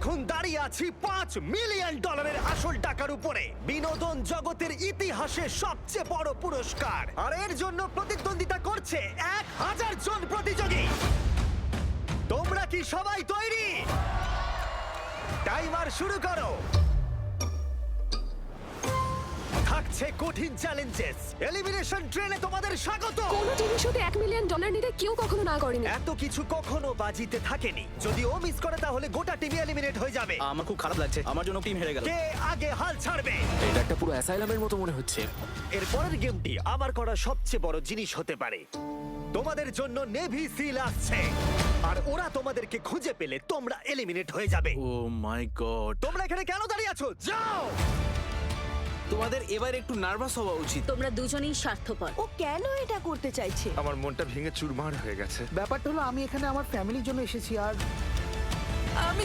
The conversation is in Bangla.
এখন দাঁড়িয়ে আছি $5 মিলিয়ন আসল টাকার উপরে, বিনোদন জগতের ইতিহাসে সবচেয়ে বড় পুরস্কার। আর এর জন্য প্রতিদ্বন্দ্বিতা করছে 1000 জন প্রতিযোগী। তোমরা কি সবাই তৈরি? টাইমার শুরু করো। থাকছে কঠিন চ্যালেঞ্জেস, এলিমিনেশন ট্রেনে তোমাদের স্বাগত। কোনো টিভি শোতে $1 মিলিয়ন নিতে কেউ কখনো না করেনি। এত কিছু কখনো বাজিতে থাকেনি। যদি ও মিস করে তাহলে গোটা টিম এলিমিনেট হয়ে যাবে। আমার খুব খারাপ লাগছে, আমার জন্য টিম হেরে গেল। কে আগে হাল ছাড়বে? এটা একটা পুরো অ্যাসাইলামের মতো মনে হচ্ছে। এর পরের গেমটি আমার করা সবচেয়ে বড় জিনিস হতে পারে। তোমাদের জন্য নেভি সিল আসছে, আর ওরা তোমাদেরকে খুঁজে পেলে তোমরা এলিমিনেট হয়ে যাবে। ও মাই গড, তোমরা এখানে কেন দাঁড়িয়ে আছো? যাও! তোমাদের এবার একটু নার্ভাস হওয়া উচিত। তোমরা দুজনেই স্বার্থপর। ও কেন এটা করতে চাইছে? আমার মনটা ভেঙে চুরমার হয়ে গেছে। ব্যাপারটা হলো আমি এখানে আমার ফ্যামিলির জন্য এসেছি, আর আমি